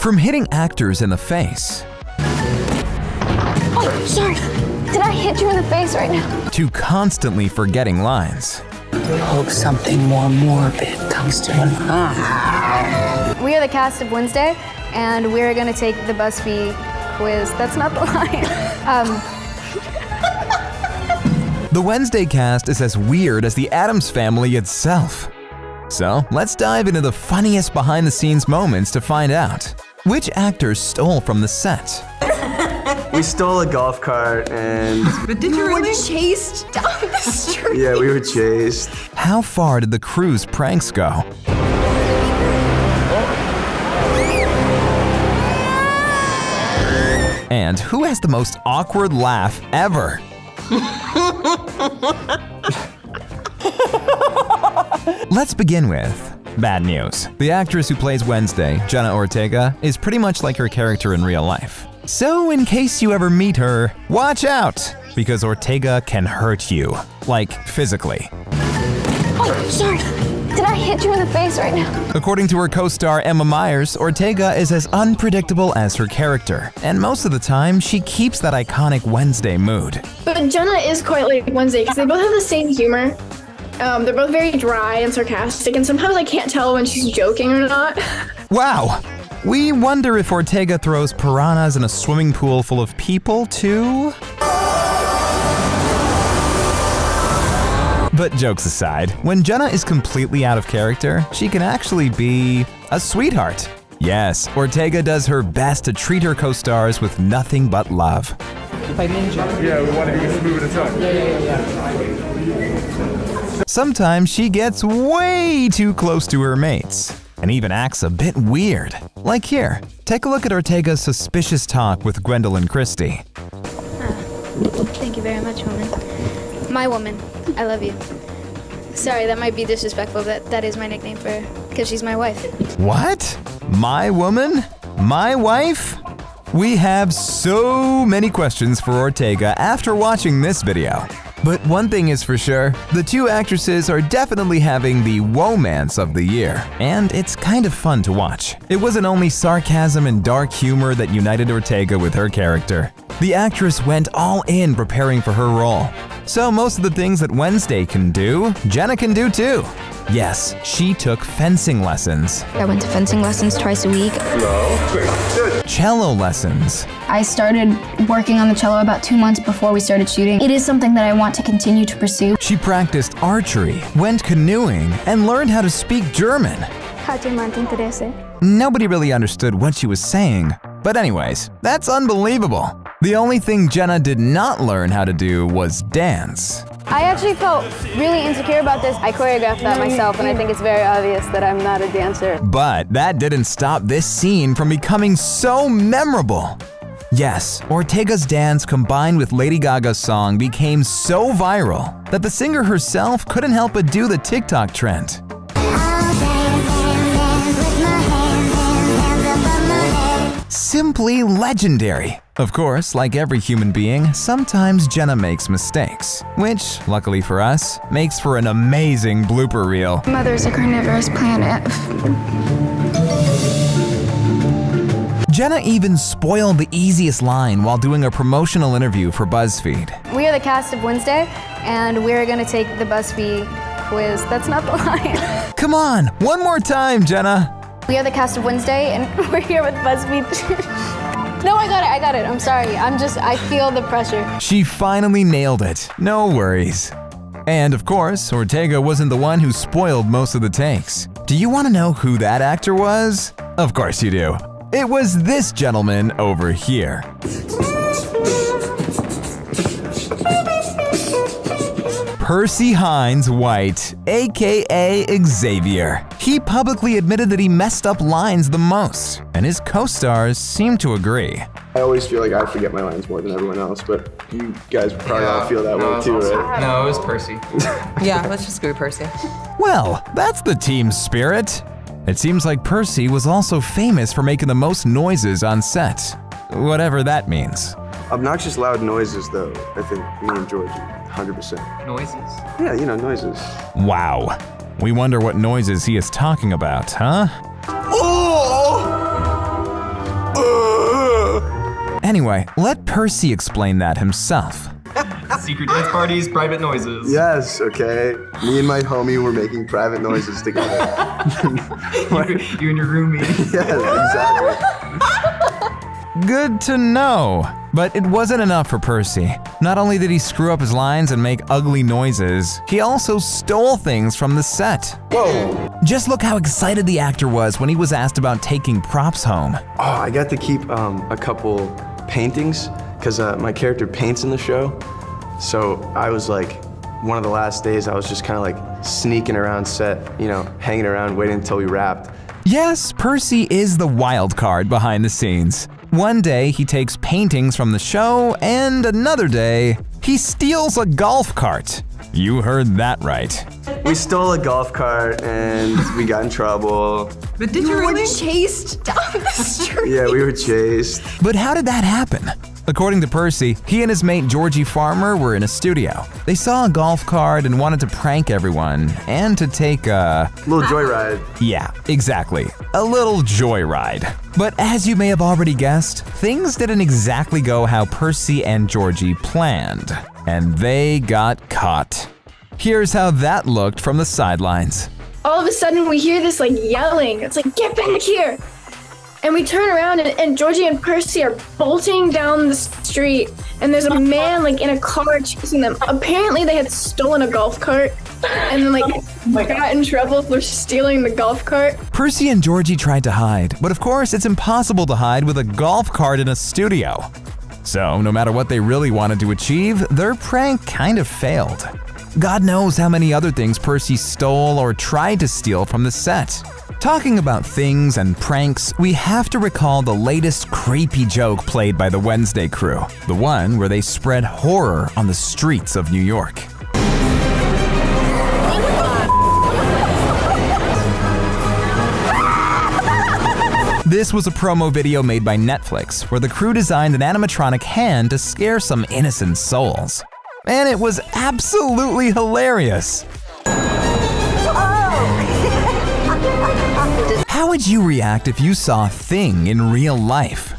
From hitting actors in the face Oh, sorry. Did I hit you in the face right now? to constantly forgetting lines. Hope something more morbid comes to an We are the cast of Wednesday, and we're gonna take the BuzzFeed quiz. That's not the line. The Wednesday cast is as weird as the Addams Family itself. So let's dive into the funniest behind-the-scenes moments to find out which actors stole from the set. We stole a golf cart and But did you really? Chased down the street. yeah, we were chased. How far did the crew's pranks go? And who has the most awkward laugh ever? Let's begin with bad news. The actress who plays Wednesday, Jenna Ortega, is pretty much like her character in real life. So in case you ever meet her, watch out, because Ortega can hurt you, like physically. Oh, sorry. Did I hit you in the face right now? According to her co-star Emma Myers, Ortega is as unpredictable as her character, and most of the time, she keeps that iconic Wednesday mood. But Jenna is quite like Wednesday because they both have the same humor. They're both very dry and sarcastic, and sometimes I can't tell when she's joking or not. Wow! We wonder if Ortega throws piranhas in a swimming pool full of people, too? But jokes aside, when Jenna is completely out of character, she can actually be a sweetheart. Yes, Ortega does her best to treat her co-stars with nothing but love. If I ninja. Yeah, we want to do smooth at a time. Yeah. Sometimes she gets way too close to her mates and even acts a bit weird. Like here, take a look at Ortega's suspicious talk with Gwendolyn Christie. Thank you very much, woman. My woman. I love you. Sorry, that might be disrespectful, but that is my nickname for her, because she's my wife. What? My woman? My wife? We have so many questions for Ortega after watching this video. But one thing is for sure, the two actresses are definitely having the womance of the year, and it's kind of fun to watch. It wasn't only sarcasm and dark humor that united Ortega with her character. The actress went all in preparing for her role. So most of the things that Wednesday can do, Jenna can do too. Yes, she took fencing lessons. I went to fencing lessons twice a week. Cello lessons. I started working on the cello about 2 months before we started shooting. It is something that I want to continue to pursue. She practiced archery, went canoeing, and learned how to speak German. Nobody really understood what she was saying. But anyways, that's unbelievable. The only thing Jenna did not learn how to do was dance. I actually felt really insecure about this. I choreographed that myself, and I think it's very obvious that I'm not a dancer. But that didn't stop this scene from becoming so memorable. Yes, Ortega's dance combined with Lady Gaga's song became so viral that the singer herself couldn't help but do the TikTok trend. Simply legendary. Of course, like every human being, sometimes Jenna makes mistakes, which, luckily for us, makes for an amazing blooper reel. Mother's a carnivorous planet. Jenna even spoiled the easiest line while doing a promotional interview for BuzzFeed. We are the cast of Wednesday, and we're gonna take the BuzzFeed quiz. That's not the line. Come on, one more time, Jenna. We are the cast of Wednesday, and we're here with BuzzFeed. No, I got it. I'm sorry. I feel the pressure. She finally nailed it. No worries. And of course, Ortega wasn't the one who spoiled most of the takes. Do you want to know who that actor was? Of course you do. It was this gentleman over here. Percy Hines White, aka Xavier. He publicly admitted that he messed up lines the most, and his co-stars seem to agree. I always feel like I forget my lines more than everyone else, but you guys probably all feel that way too, right? No, it was Percy. Yeah, let's just go with Percy. Well, that's the team spirit. It seems like Percy was also famous for making the most noises on set, whatever that means. Obnoxious loud noises though, I think me and George, 100%. Noises? Yeah, you know, noises. Wow. We wonder what noises he is talking about, huh? Oh! Anyway, let Percy explain that himself. Secret dance parties, private noises. Yes, okay. Me and my homie were making private noises together. You and your roomie. Yes, exactly. Good to know. But it wasn't enough for Percy. Not only did he screw up his lines and make ugly noises, he also stole things from the set. Whoa. Just look how excited the actor was when he was asked about taking props home. Oh, I got to keep a couple paintings because my character paints in the show. So I was like, one of the last days I was just kind of like sneaking around set, hanging around waiting until we wrapped. Yes, Percy is the wild card behind the scenes. One day he takes paintings from the show, and another day he steals a golf cart. You heard that right. We stole a golf cart and we got in trouble. But did you really? Chased down the street. Yeah, we were chased. But how did that happen? According to Percy, he and his mate Georgie Farmer were in a studio. They saw a golf cart and wanted to prank everyone and to take a little joyride. Yeah, exactly. A little joyride. But as you may have already guessed, things didn't exactly go how Percy and Georgie planned, and they got caught. Here's how that looked from the sidelines. All of a sudden we hear this like yelling. It's like, get back here. And we turn around and Georgie and Percy are bolting down the street, and there's a man like in a car chasing them. Apparently they had stolen a golf cart and then got in trouble for stealing the golf cart. Percy and Georgie tried to hide, but of course it's impossible to hide with a golf cart in a studio. So no matter what they really wanted to achieve, their prank kind of failed. God knows how many other things Percy stole or tried to steal from the set. Talking about things and pranks, we have to recall the latest creepy joke played by the Wednesday crew, the one where they spread horror on the streets of New York. This was a promo video made by Netflix where the crew designed an animatronic hand to scare some innocent souls. And it was absolutely hilarious. How would you react if you saw Thing in real life?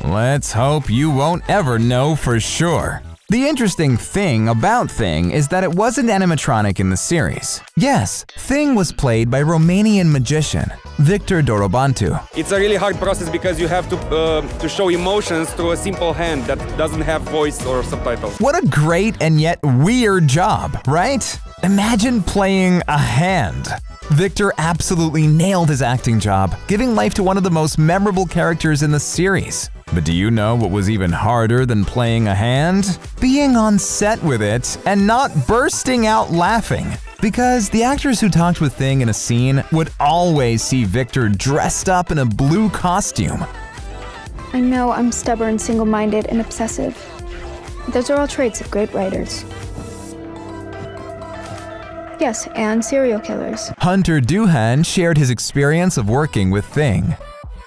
Let's hope you won't ever know for sure. The interesting thing about Thing is that it wasn't animatronic in the series. Yes, Thing was played by Romanian magician Victor Dorobantu. It's a really hard process because you have to show emotions through a simple hand that doesn't have voice or subtitles. What a great and yet weird job, right? Imagine playing a hand. Victor absolutely nailed his acting job, giving life to one of the most memorable characters in the series. But do you know what was even harder than playing a hand? Being on set with it and not bursting out laughing. Because the actors who talked with Thing in a scene would always see Victor dressed up in a blue costume. I know I'm stubborn, single-minded, and obsessive. Those are all traits of great writers. Yes, and serial killers. Hunter Doohan shared his experience of working with Thing.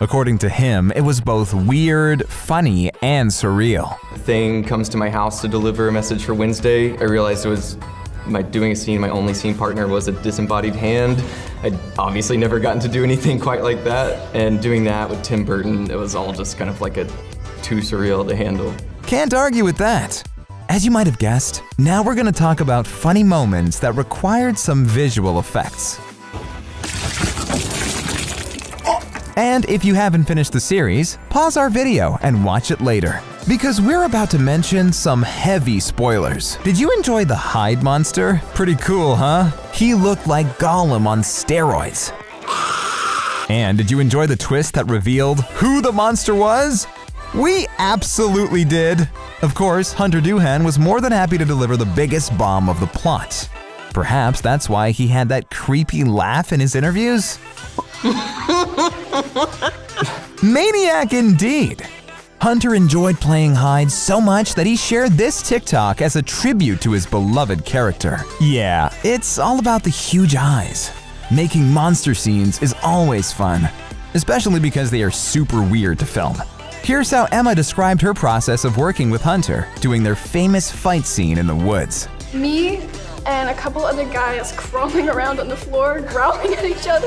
According to him, it was both weird, funny, and surreal. Thing comes to my house to deliver a message for Wednesday. I realized it was doing a scene, my only scene partner was a disembodied hand. I'd obviously never gotten to do anything quite like that. And doing that with Tim Burton, it was all just kind of like too surreal to handle. Can't argue with that. As you might have guessed, now we're going to talk about funny moments that required some visual effects. And if you haven't finished the series, pause our video and watch it later. Because we're about to mention some heavy spoilers. Did you enjoy the Hyde monster? Pretty cool, huh? He looked like Gollum on steroids. And did you enjoy the twist that revealed who the monster was? We absolutely did. Of course, Hunter Doohan was more than happy to deliver the biggest bomb of the plot. Perhaps that's why he had that creepy laugh in his interviews? Maniac indeed! Hunter enjoyed playing Hyde so much that he shared this TikTok as a tribute to his beloved character. Yeah, it's all about the huge eyes. Making monster scenes is always fun, especially because they are super weird to film. Here's how Emma described her process of working with Hunter, doing their famous fight scene in the woods. Me and a couple other guys crawling around on the floor, growling at each other.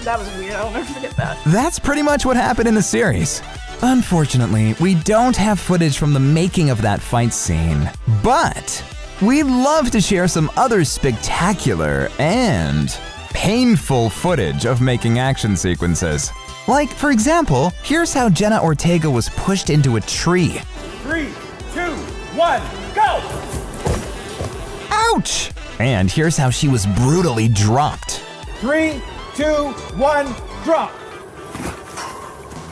That was weird, I'll never forget that. That's pretty much what happened in the series. Unfortunately, we don't have footage from the making of that fight scene, but we'd love to share some other spectacular and painful footage of making action sequences. Like, for example, here's how Jenna Ortega was pushed into a tree. 3, 2, 1, go! Ouch! And here's how she was brutally dropped. 3, 2, 1, drop!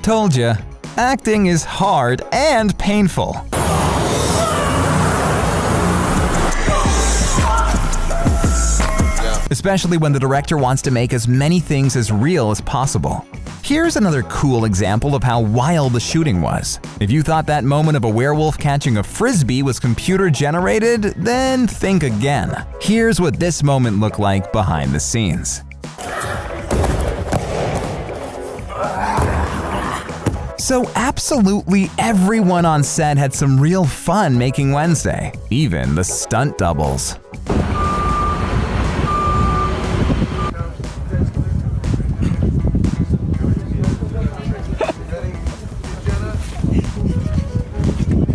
Told ya, acting is hard and painful. Especially when the director wants to make as many things as real as possible. Here's another cool example of how wild the shooting was. If you thought that moment of a werewolf catching a frisbee was computer generated, then think again. Here's what this moment looked like behind the scenes. So absolutely everyone on set had some real fun making Wednesday, even the stunt doubles.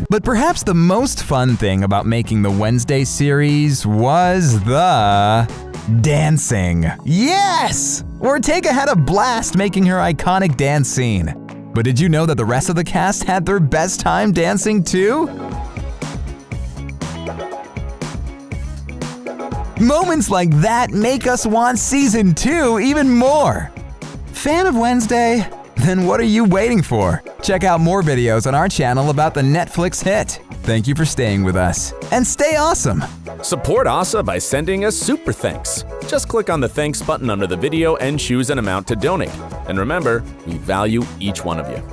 But perhaps the most fun thing about making the Wednesday series was the dancing. Yes! Ortega had a blast making her iconic dance scene. But did you know that the rest of the cast had their best time dancing too? Moments like that make us want season 2 even more. Fan of Wednesday? Then what are you waiting for? Check out more videos on our channel about the Netflix hit. Thank you for staying with us, and stay awesome! Support ASA by sending us super thanks. Just click on the thanks button under the video and choose an amount to donate. And remember, we value each one of you.